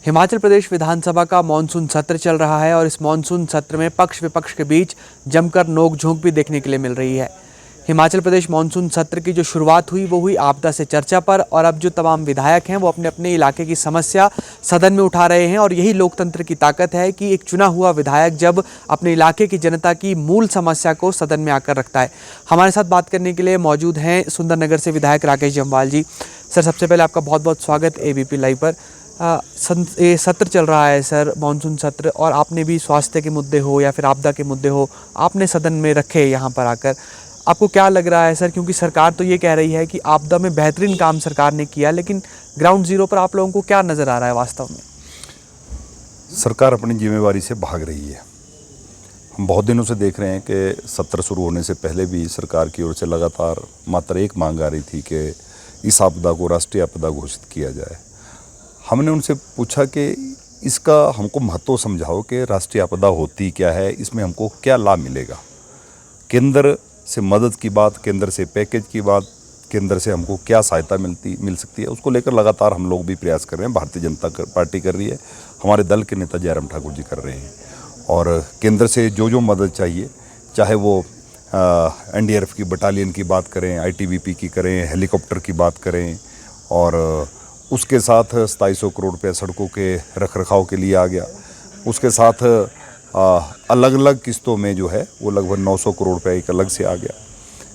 हिमाचल प्रदेश विधानसभा का मानसून सत्र चल रहा है और इस मानसून सत्र में पक्ष विपक्ष के बीच जमकर नोकझोंक भी देखने के लिए मिल रही है। हिमाचल प्रदेश मानसून सत्र की जो शुरुआत हुई वो हुई आपदा से चर्चा पर, और अब जो तमाम विधायक हैं वो अपने अपने इलाके की समस्या सदन में उठा रहे हैं। और यही लोकतंत्र की ताकत है कि एक चुना हुआ विधायक जब अपने इलाके की जनता की मूल समस्या को सदन में आकर रखता है। हमारे साथ बात करने के लिए मौजूद हैं सुंदरनगर से विधायक राकेश जम्वाल जी। सर, सबसे पहले आपका बहुत बहुत स्वागत एबीपी लाइव पर। ये सत्र चल रहा है सर, मानसून सत्र, और आपने भी स्वास्थ्य के मुद्दे हो या फिर आपदा के मुद्दे हो आपने सदन में रखे यहाँ पर आकर। आपको क्या लग रहा है सर, क्योंकि सरकार तो ये कह रही है कि आपदा में बेहतरीन काम सरकार ने किया, लेकिन ग्राउंड जीरो पर आप लोगों को क्या नज़र आ रहा है वास्तव में? सरकार अपनी जिम्मेवारी से भाग रही है। हम बहुत दिनों से देख रहे हैं कि सत्र शुरू होने से पहले भी सरकार की ओर से लगातार मात्र एक मांग आ रही थी कि इस आपदा को राष्ट्रीय आपदा घोषित किया जाए। हमने उनसे पूछा कि इसका हमको महत्व समझाओ कि राष्ट्रीय आपदा होती क्या है, इसमें हमको क्या लाभ मिलेगा। केंद्र से मदद की बात, केंद्र से पैकेज की बात, केंद्र से हमको क्या सहायता मिल सकती है, उसको लेकर लगातार हम लोग भी प्रयास कर रहे हैं। भारतीय जनता पार्टी कर रही है, हमारे दल के नेता जयराम ठाकुर जी कर रहे हैं। और केंद्र से जो मदद चाहिए, चाहे वो एनडीआरएफ की बटालियन की बात करें, आईटीबीपी की करें, हेलीकॉप्टर की बात करें, और उसके साथ 2700 करोड़ रुपये सड़कों के रखरखाव के लिए आ गया। उसके साथ अलग अलग किस्तों में जो है वो लगभग 900 करोड़ रुपये एक अलग से आ गया।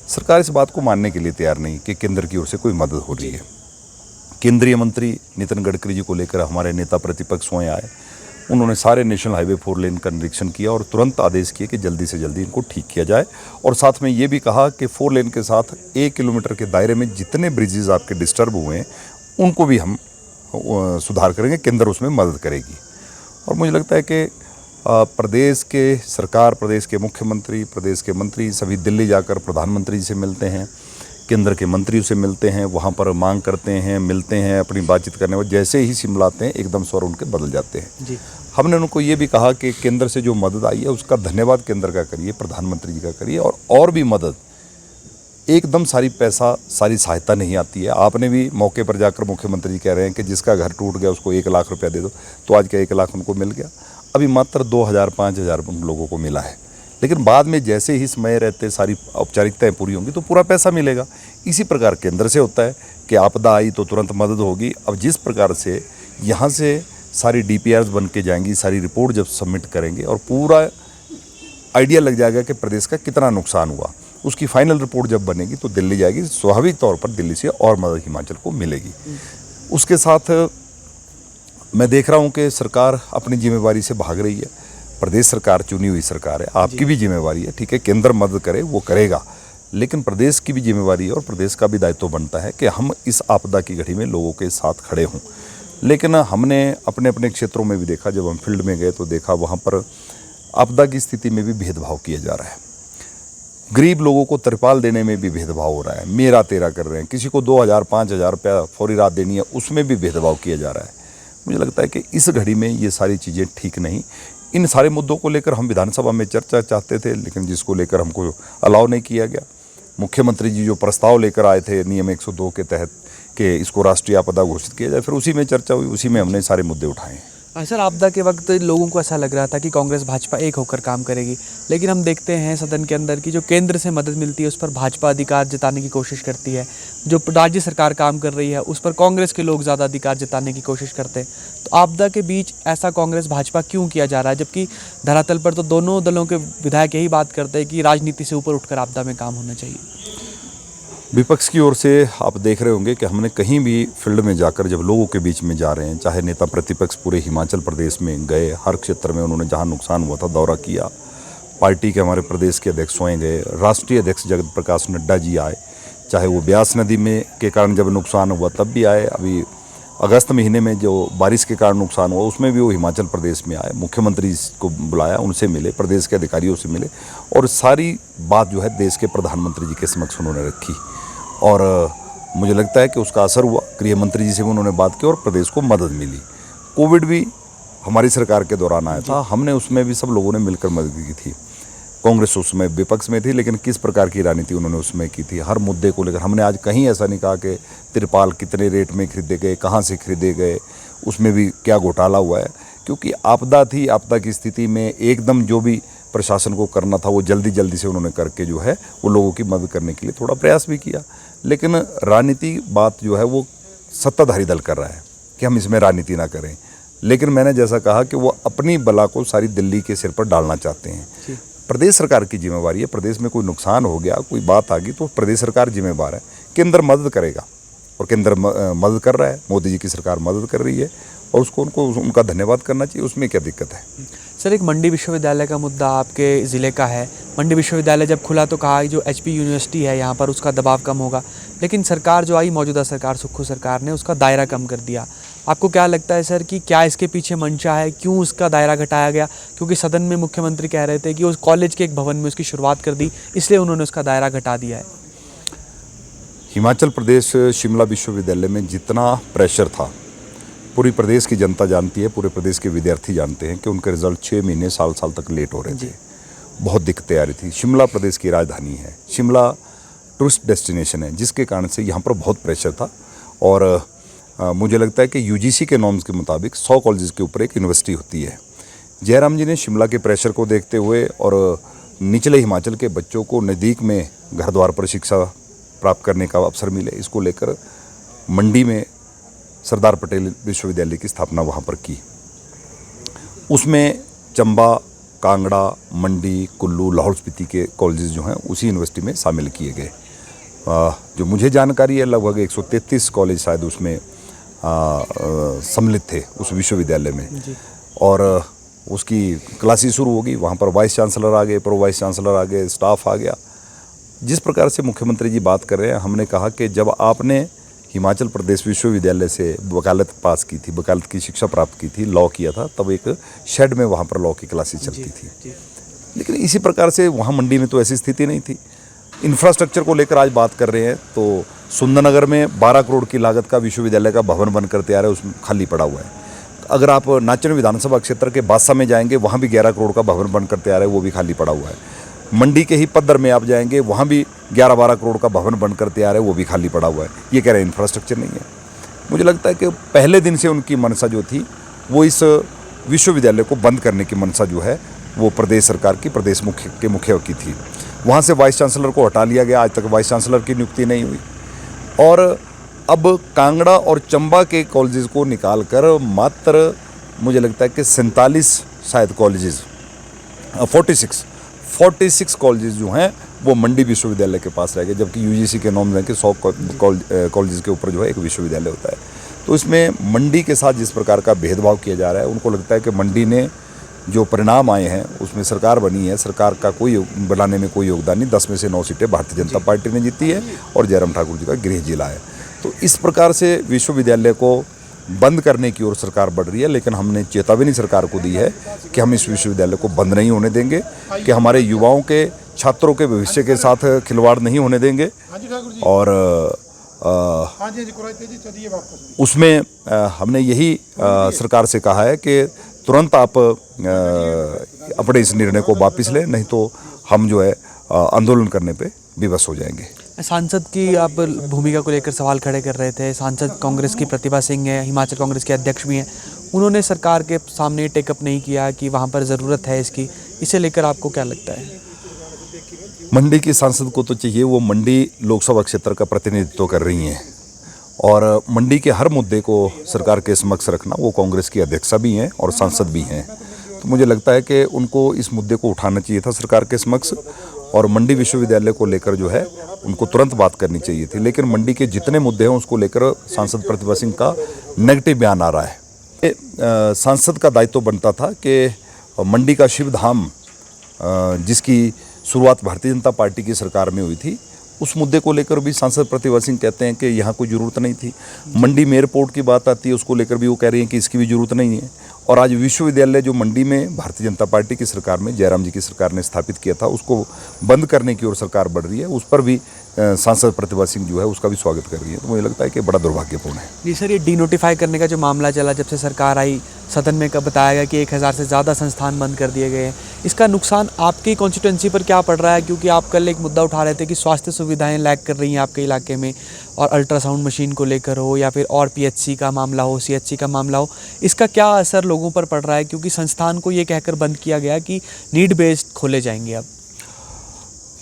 सरकार इस बात को मानने के लिए तैयार नहीं कि केंद्र की ओर से कोई मदद हो रही है। केंद्रीय मंत्री नितिन गडकरी जी को लेकर हमारे नेता प्रतिपक्ष स्वयं आए। उन्होंने सारे नेशनल हाईवे 4 लेन का निरीक्षण किया और तुरंत आदेश किए कि जल्दी से जल्दी इनको ठीक किया जाए। और साथ में ये भी कहा कि 4 लेन के साथ 1 किलोमीटर के दायरे में जितने ब्रिजेज आपके डिस्टर्ब हुए हैं उनको भी हम सुधार करेंगे, केंद्र उसमें मदद करेगी। और मुझे लगता है कि प्रदेश के सरकार, प्रदेश के मुख्यमंत्री, प्रदेश के मंत्री सभी दिल्ली जाकर प्रधानमंत्री जी से मिलते हैं, केंद्र के मंत्रियों से मिलते हैं, वहाँ पर मांग करते हैं, मिलते हैं, अपनी बातचीत करने में जैसे ही सिमलाते हैं एकदम स्वर उनके बदल जाते हैं जी। हमने उनको ये भी कहा कि केंद्र से जो मदद आई है उसका धन्यवाद केंद्र का करिए, प्रधानमंत्री जी का करिए, और भी मदद। एकदम सारी पैसा, सारी सहायता नहीं आती है। आपने भी मौके पर जाकर मुख्यमंत्री जी कह रहे हैं कि जिसका घर टूट गया उसको 1 लाख रुपया दे दो, तो आज क्या 1 लाख उनको मिल गया? अभी मात्र 2000-5000 लोगों को मिला है, लेकिन बाद में जैसे ही समय रहते सारी औपचारिकताएं पूरी होंगी तो पूरा पैसा मिलेगा। इसी प्रकार केंद्र से होता है कि आपदा आई तो तुरंत मदद होगी। अब जिस प्रकार से यहाँ से सारी DPRs बन के जाएंगी, सारी रिपोर्ट जब सबमिट करेंगे और पूरा आइडिया लग जाएगा कि प्रदेश का कितना नुकसान हुआ, उसकी फाइनल रिपोर्ट जब बनेगी तो दिल्ली जाएगी। स्वाभाविक तौर पर दिल्ली से और मदद हिमाचल को मिलेगी। उसके साथ मैं देख रहा हूँ कि सरकार अपनी जिम्मेवारी से भाग रही है। प्रदेश सरकार चुनी हुई सरकार है, आपकी भी जिम्मेवारी है, ठीक है, केंद्र मदद करे वो करेगा, लेकिन प्रदेश की भी जिम्मेवारी है और प्रदेश का भी दायित्व बनता है कि हम इस आपदा की घड़ी में लोगों के साथ खड़े हों। लेकिन हमने अपने अपने क्षेत्रों में भी देखा, जब हम फील्ड में गए तो देखा वहाँ पर आपदा की स्थिति में भी भेदभाव किया जा रहा है। गरीब लोगों को तिरपाल देने में भी भेदभाव हो रहा है, मेरा तेरा कर रहे हैं। किसी को 2000-5000 रुपया फौरी राहत देनी है, उसमें भी भेदभाव किया जा रहा है। मुझे लगता है कि इस घड़ी में ये सारी चीज़ें ठीक नहीं। इन सारे मुद्दों को लेकर हम विधानसभा में चर्चा चाहते थे, लेकिन जिसको लेकर हमको अलाउ नहीं किया गया। मुख्यमंत्री जी जो प्रस्ताव लेकर आए थे नियम 102 के तहत कि इसको राष्ट्रीय आपदा घोषित किया जाए, फिर उसी में चर्चा हुई, उसी में हमने सारे मुद्दे उठाए। सर, आपदा के वक्त लोगों को ऐसा लग रहा था कि कांग्रेस भाजपा एक होकर काम करेगी, लेकिन हम देखते हैं सदन के अंदर की जो केंद्र से मदद मिलती है उस पर भाजपा अधिकार जताने की कोशिश करती है, जो राज्य सरकार काम कर रही है उस पर कांग्रेस के लोग ज़्यादा अधिकार जताने की कोशिश करते हैं। तो आपदा के बीच ऐसा कांग्रेस भाजपा क्यों किया जा रहा है, जबकि धरातल पर तो दोनों दलों के विधायक यही बात करते हैं कि राजनीति से ऊपर उठकर आपदा में काम होना चाहिए? विपक्ष की ओर से आप देख रहे होंगे कि हमने कहीं भी फील्ड में जाकर जब लोगों के बीच में जा रहे हैं, चाहे नेता प्रतिपक्ष पूरे हिमाचल प्रदेश में गए, हर क्षेत्र में उन्होंने जहां नुकसान हुआ था दौरा किया। पार्टी के हमारे प्रदेश के अध्यक्ष स्वयं गए, राष्ट्रीय अध्यक्ष जगत प्रकाश नड्डा जी आए, चाहे वो ब्यास नदी में के कारण जब नुकसान हुआ तब भी आए, अभी अगस्त महीने में जो बारिश के कारण नुकसान हुआ उसमें भी वो हिमाचल प्रदेश में आए। मुख्यमंत्री को बुलाया, उनसे मिले, प्रदेश के अधिकारियों से मिले, और सारी बात जो है देश के प्रधानमंत्री जी के समक्ष उन्होंने रखी। और मुझे लगता है कि उसका असर हुआ। गृह मंत्री जी से भी उन्होंने बात की और प्रदेश को मदद मिली। कोविड भी हमारी सरकार के दौरान आया था, हमने उसमें भी सब लोगों ने मिलकर मदद की थी। कांग्रेस उसमें विपक्ष में थी, लेकिन किस प्रकार की राजनीति उन्होंने उसमें की थी, हर मुद्दे को लेकर हमने आज कहीं ऐसा नहीं कहा कि तिरपाल कितने रेट में खरीदे गए, कहाँ से खरीदे गए, उसमें भी क्या घोटाला हुआ है, क्योंकि आपदा थी। आपदा की स्थिति में एकदम जो भी प्रशासन को करना था वो जल्दी जल्दी से उन्होंने करके जो है वो लोगों की मदद करने के लिए थोड़ा प्रयास भी किया। लेकिन राजनीति बात जो है वो सत्ताधारी दल कर रहा है कि हम इसमें राजनीति ना करें। लेकिन मैंने जैसा कहा कि वो अपनी बला को सारी दिल्ली के सिर पर डालना चाहते हैं। प्रदेश सरकार की जिम्मेवारी है। प्रदेश में कोई नुकसान हो गया, कोई बात आ गई तो प्रदेश सरकार जिम्मेवार है। केंद्र मदद करेगा और केंद्र मदद कर रहा है। मोदी जी की सरकार मदद कर रही है और उनको उनका धन्यवाद करना चाहिए। उसमें क्या दिक्कत है? सर, एक मंडी विश्वविद्यालय का मुद्दा आपके ज़िले का है। मंडी विश्वविद्यालय जब खुला तो कहा जो एचपी यूनिवर्सिटी है यहाँ पर उसका दबाव कम होगा, लेकिन सरकार जो आई मौजूदा सरकार, सुक्खू सरकार ने उसका दायरा कम कर दिया। आपको क्या लगता है सर कि क्या इसके पीछे मंशा है, क्यों उसका दायरा घटाया गया? क्योंकि सदन में मुख्यमंत्री कह रहे थे कि उस कॉलेज के एक भवन में उसकी शुरुआत कर दी, इसलिए उन्होंने उसका दायरा घटा दिया है। हिमाचल प्रदेश शिमला विश्वविद्यालय में जितना प्रेशर था, पूरी प्रदेश की जनता जानती है, पूरे प्रदेश के विद्यार्थी जानते हैं कि उनके रिजल्ट 6 महीने साल तक लेट हो रहे थे। बहुत दिक्कतें आ रही थी। शिमला प्रदेश की राजधानी है, शिमला टूरिस्ट डेस्टिनेशन है, जिसके कारण से यहाँ पर बहुत प्रेशर था। और मुझे लगता है कि यूजीसी के नॉर्म्स के मुताबिक 100 कॉलेजेस के ऊपर एक यूनिवर्सिटी होती है। जयराम जी ने शिमला के प्रेशर को देखते हुए और निचले हिमाचल के बच्चों को नज़दीक में घर द्वार पर शिक्षा प्राप्त करने का अवसर मिले, इसको लेकर मंडी में सरदार पटेल विश्वविद्यालय की स्थापना वहाँ पर की। उसमें चंबा, कांगड़ा, मंडी, कुल्लू, लाहौल स्पीति के कॉलेजेस जो हैं उसी यूनिवर्सिटी में शामिल किए गए। जो मुझे जानकारी है लगभग 133 कॉलेज शायद उसमें सम्मिलित थे उस विश्वविद्यालय में। और उसकी क्लासेस शुरू हो गई। वहाँ पर वाइस चांसलर आ गए, प्रो वाइस चांसलर आ गए, स्टाफ आ गया। जिस प्रकार से मुख्यमंत्री जी बात कर रहे हैं, हमने कहा कि जब आपने हिमाचल प्रदेश विश्वविद्यालय से वकालत पास की थी, वकालत की शिक्षा प्राप्त की थी, लॉ किया था, तब एक शेड में वहाँ पर लॉ की क्लासेस चलती थी। लेकिन इसी प्रकार से वहाँ मंडी में तो ऐसी स्थिति नहीं थी। इंफ्रास्ट्रक्चर को लेकर आज बात कर रहे हैं तो सुंदरनगर में 12 करोड़ की लागत का विश्वविद्यालय का भवन बनकर तैयार है, उसमें खाली पड़ा हुआ है। अगर आप नाचन विधानसभा क्षेत्र के बादशाह में जाएंगे, वहाँ भी 11 करोड़ का भवन बनकर तैयार है, वो भी खाली पड़ा हुआ है। मंडी के ही पद्दर में आप जाएंगे, वहाँ भी 11-12 करोड़ का भवन बनकर तैयार है, वो भी खाली पड़ा हुआ है। ये कह रहे हैं इंफ्रास्ट्रक्चर नहीं है। मुझे लगता है कि पहले दिन से उनकी मंशा जो थी वो इस विश्वविद्यालय को बंद करने की मंशा जो है वो प्रदेश सरकार की, प्रदेश मुख्य की थी। वहाँ से वाइस चांसलर को हटा लिया गया, आज तक वाइस चांसलर की नियुक्ति नहीं हुई। और अब कांगड़ा और चंबा के कॉलेजेस को निकाल कर मात्र मुझे लगता है कि 47 शायद कॉलेजेस 46 कॉलेजेस जो हैं वो मंडी विश्वविद्यालय के पास रह गए, जबकि यूजीसी के नॉर्म्स हैं कि 100 कॉलेजेस के ऊपर जो है एक विश्वविद्यालय होता है। तो इसमें मंडी के साथ जिस प्रकार का भेदभाव किया जा रहा है, उनको लगता है कि मंडी ने जो परिणाम आए हैं उसमें सरकार बनी है, सरकार का कोई बनाने में कोई योगदान नहीं। 10 में से 9 सीटें भारतीय जनता पार्टी ने जीती है और जयराम ठाकुर जी का गृह जिला है। तो इस प्रकार से विश्वविद्यालय को बंद करने की ओर सरकार बढ़ रही है। लेकिन हमने चेतावनी सरकार को दी है कि हम इस विश्वविद्यालय को बंद नहीं होने देंगे, कि हमारे युवाओं के, छात्रों के भविष्य के साथ खिलवाड़ नहीं होने देंगे। और उसमें हमने यही सरकार से कहा है कि तुरंत आप अपने इस निर्णय को वापस लें, नहीं तो हम जो है आंदोलन करने पे विवश हो जाएंगे। सांसद की आप भूमिका को लेकर सवाल खड़े कर रहे थे। सांसद कांग्रेस की प्रतिभा सिंह है, हिमाचल कांग्रेस के अध्यक्ष भी हैं। उन्होंने सरकार के सामने टेकअप नहीं किया कि वहाँ पर ज़रूरत है इसकी। इसे लेकर आपको क्या लगता है? मंडी की सांसद को तो चाहिए, वो मंडी लोकसभा क्षेत्र का प्रतिनिधित्व कर रही हैं और मंडी के हर मुद्दे को सरकार के समक्ष रखना, वो कांग्रेस की अध्यक्षा भी हैं और सांसद भी हैं। तो मुझे लगता है कि उनको इस मुद्दे को उठाना चाहिए था सरकार के समक्ष, और मंडी विश्वविद्यालय को लेकर जो है उनको तुरंत बात करनी चाहिए थी। लेकिन मंडी के जितने मुद्दे हैं उसको लेकर सांसद प्रतिभा सिंह का नेगेटिव बयान आ रहा है। सांसद का दायित्व बनता था कि मंडी का शिव धाम, जिसकी शुरुआत भारतीय जनता पार्टी की सरकार में हुई थी, उस मुद्दे को लेकर भी सांसद प्रतिभा सिंह कहते हैं कि यहाँ कोई ज़रूरत नहीं थी। मंडी में एयरपोर्ट की बात आती है, उसको लेकर भी वो कह रही हैं कि इसकी भी ज़रूरत नहीं है। और आज विश्वविद्यालय जो मंडी में भारतीय जनता पार्टी की सरकार में, जयराम जी की सरकार ने स्थापित किया था, उसको बंद करने की ओर सरकार बढ़ रही है। उस पर भी सांसद प्रतिभा सिंह जो है उसका भी स्वागत कर रही है। तो मुझे लगता है कि बड़ा दुर्भाग्यपूर्ण है। जी सर, ये डीनोटिफाई करने का जो मामला चला जब से सरकार आई, सदन में कब बताया गया कि 1000 से ज़्यादा संस्थान बंद कर दिए गए हैं, इसका नुकसान आपकी कॉन्स्टिट्यूंसी पर क्या पड़ रहा है? क्योंकि आप कल एक मुद्दा उठा रहे थे कि स्वास्थ्य सुविधाएं लैग कर रही हैं आपके इलाके में, और अल्ट्रासाउंड मशीन को लेकर हो या फिर और पीएचसी का मामला हो, सीएचसी का मामला हो, इसका क्या असर लोगों पर पड़ रहा है? क्योंकि संस्थान को ये कहकर बंद किया गया कि नीड बेस्ड खोले जाएंगे। अब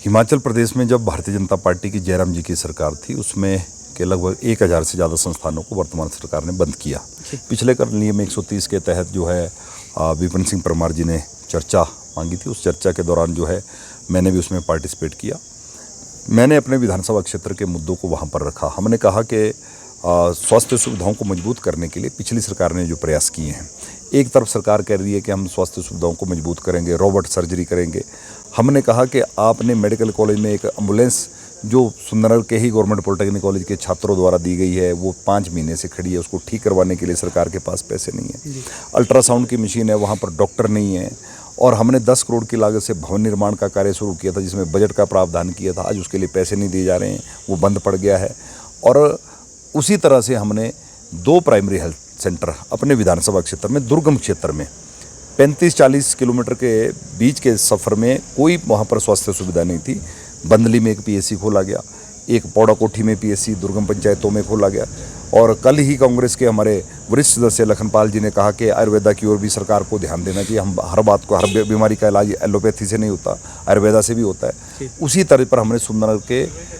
हिमाचल प्रदेश में जब भारतीय जनता पार्टी की जयराम जी की सरकार थी, उसमें के लगभग 1000 से ज़्यादा संस्थानों को वर्तमान सरकार ने बंद किया। पिछले कर नियम 130 के तहत जो है विपिन सिंह परमार जी ने चर्चा मांगी थी। उस चर्चा के दौरान जो है मैंने भी उसमें पार्टिसिपेट किया। मैंने अपने विधानसभा क्षेत्र के मुद्दों को वहाँ पर रखा। हमने कहा कि स्वास्थ्य सुविधाओं को मजबूत करने के लिए पिछली सरकार ने जो प्रयास किए हैं, एक तरफ सरकार कह रही है कि हम स्वास्थ्य सुविधाओं को मजबूत करेंगे, रोबोट सर्जरी करेंगे। हमने कहा कि आपने मेडिकल कॉलेज में एक एम्बुलेंस जो सुंदरनगर के ही गवर्नमेंट पॉलिटेक्निक कॉलेज के छात्रों द्वारा दी गई है, वो 5 महीने से खड़ी है, उसको ठीक करवाने के लिए सरकार के पास पैसे नहीं है। अल्ट्रासाउंड की मशीन है, वहाँ पर डॉक्टर नहीं है। और हमने 10 करोड़ की लागत से भवन निर्माण का कार्य शुरू किया था, जिसमें बजट का प्रावधान किया था। आज उसके लिए पैसे नहीं दिए जा रहे हैं, वो बंद पड़ गया है। और उसी तरह से हमने 2 प्राइमरी हेल्थ सेंटर अपने विधानसभा क्षेत्र में, दुर्गम क्षेत्र में 35-40 किलोमीटर के बीच के सफ़र में कोई वहाँ पर स्वास्थ्य सुविधा नहीं थी। बंदली में एक पीएससी खोला गया, एक पौड़ा कोठी में पीएससी दुर्गम पंचायतों में खोला गया। और कल ही कांग्रेस के हमारे वरिष्ठ सदस्य लखनपाल जी ने कहा कि आयुर्वेदा की ओर भी सरकार को ध्यान देना चाहिए। हम हर बात को, हर बीमारी का इलाज एलोपैथी से नहीं होता, आयुर्वेदा से भी होता है। उसी तरह पर हमने सुंदरनगर के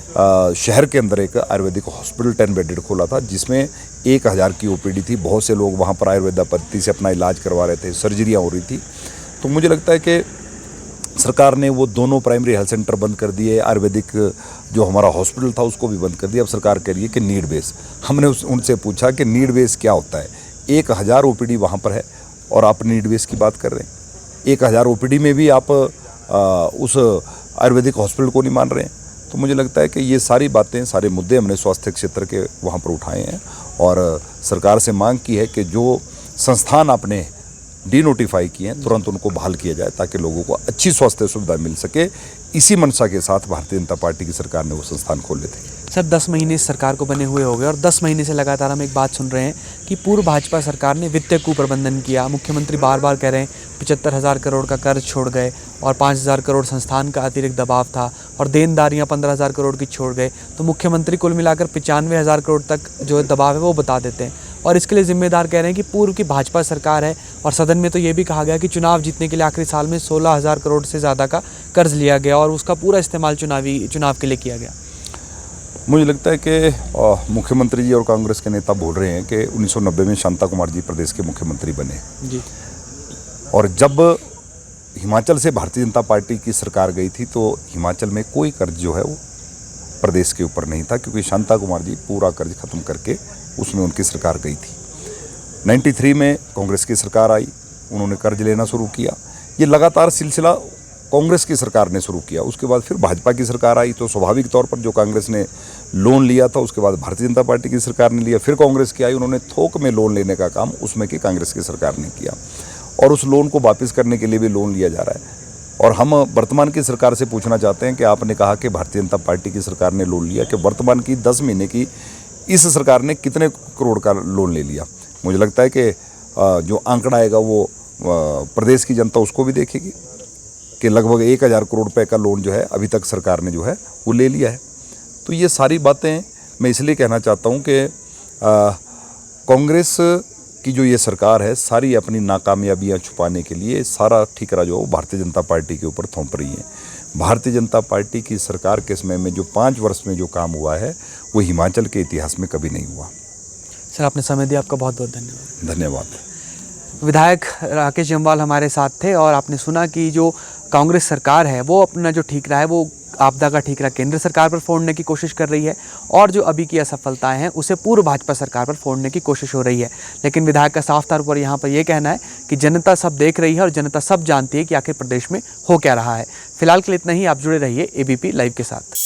शहर के अंदर एक आयुर्वेदिक हॉस्पिटल 10 बेडेड खोला था, जिसमें 1000 की ओपीडी थी। बहुत से लोग वहाँ पर आयुर्वेदा पद्धति से अपना इलाज करवा रहे थे, सर्जरियाँ हो रही थी। तो मुझे लगता है कि सरकार ने वो दोनों प्राइमरी हेल्थ सेंटर बंद कर दिए, आयुर्वेदिक जो हमारा हॉस्पिटल था उसको भी बंद कर दिया। अब सरकार कह रही है कि नीड बेस। हमने उनसे पूछा कि नीड बेस क्या होता है? 1000 ओपीडी वहाँ पर है और आप नीड बेस की बात कर रहे हैं। 1000 ओपीडी में भी आप उस आयुर्वेदिक हॉस्पिटल को नहीं मान रहे हैं। तो मुझे लगता है कि ये सारी बातें, सारे मुद्दे हमने स्वास्थ्य क्षेत्र के वहाँ पर उठाए हैं और सरकार से मांग की है कि जो संस्थान आपने डीनोटिफाई किए हैं तुरंत उनको बहाल किया जाए, ताकि लोगों को अच्छी स्वास्थ्य सुविधा मिल सके। इसी मंशा के साथ भारतीय जनता पार्टी की सरकार ने वो संस्थान खोले थे। सर, 10 महीने इस सरकार को बने हुए हो गए और 10 महीने से लगातार हम एक बात सुन रहे हैं कि पूर्व भाजपा सरकार ने वित्तीय कुप्रबंधन किया। मुख्यमंत्री बार बार कह रहे हैं 75,000 करोड़ का कर्ज छोड़ गए और 5,000 करोड़ संस्थान का अतिरिक्त दबाव था और देनदारियां 15,000 करोड़ की छोड़ गए। तो मुख्यमंत्री कुल मिलाकर 95,000 करोड़ तक जो दबाव है वो बता देते हैं और इसके लिए जिम्मेदार कह रहे हैं कि पूर्व की भाजपा सरकार है। और सदन में तो ये भी कहा गया कि चुनाव जीतने के लिए आखिरी साल में 16,000 करोड़ से ज़्यादा का कर्ज लिया गया और उसका पूरा इस्तेमाल चुनाव के लिए किया गया। मुझे लगता है कि मुख्यमंत्री जी और कांग्रेस के नेता बोल रहे हैं कि 1990 में शांता कुमार जी प्रदेश के मुख्यमंत्री बने जी, और जब हिमाचल से भारतीय जनता पार्टी की सरकार गई थी तो हिमाचल में कोई कर्ज जो है वो प्रदेश के ऊपर नहीं था, क्योंकि शांता कुमार जी पूरा कर्ज खत्म करके उसमें उनकी सरकार गई थी। 93 में कांग्रेस की सरकार आई, उन्होंने कर्ज लेना शुरू किया। ये लगातार सिलसिला कांग्रेस की सरकार ने शुरू किया। उसके बाद फिर भाजपा की सरकार आई तो स्वाभाविक तौर पर जो कांग्रेस ने लोन लिया था उसके बाद भारतीय जनता पार्टी की सरकार ने लिया। फिर कांग्रेस की आई, उन्होंने थोक में लोन लेने का काम उसमें की कांग्रेस की सरकार ने किया और उस लोन को वापस करने के लिए भी लोन लिया जा रहा है। और हम वर्तमान की सरकार से पूछना चाहते हैं कि आपने कहा कि भारतीय जनता पार्टी की सरकार ने लोन लिया, कि वर्तमान की 10 महीने की इस सरकार ने कितने करोड़ का लोन ले लिया। मुझे लगता है कि जो आंकड़ा आएगा वो प्रदेश की जनता उसको भी देखेगी कि लगभग 1000 करोड़ रुपए का लोन जो है अभी तक सरकार ने जो है वो ले लिया है। तो ये सारी बातें मैं इसलिए कहना चाहता हूँ कि कांग्रेस की जो ये सरकार है सारी अपनी नाकामयाबियाँ छुपाने के लिए सारा ठिकरा जो भारतीय जनता पार्टी के ऊपर थोप रही है। भारतीय जनता पार्टी की सरकार के समय में जो 5 वर्ष में जो काम हुआ है वो हिमाचल के इतिहास में कभी नहीं हुआ। सर, आपने समय दिया, आपका बहुत बहुत धन्यवाद। धन्यवाद। विधायक राकेश जम्वाल हमारे साथ थे और आपने सुना कि जो कांग्रेस सरकार है वो अपना जो ठीकरा है वो आपदा का ठीकरा केंद्र सरकार पर फोड़ने की कोशिश कर रही है और जो अभी की असफलताएं हैं उसे पूर्व भाजपा सरकार पर फोड़ने की कोशिश हो रही है। लेकिन विधायक का साफ तौर पर यहाँ पर यह कहना है कि जनता सब देख रही है और जनता सब जानती है कि आखिर प्रदेश में हो क्या रहा है। फिलहाल के लिए इतना ही। आप जुड़े रहिए एबीपी लाइव के साथ।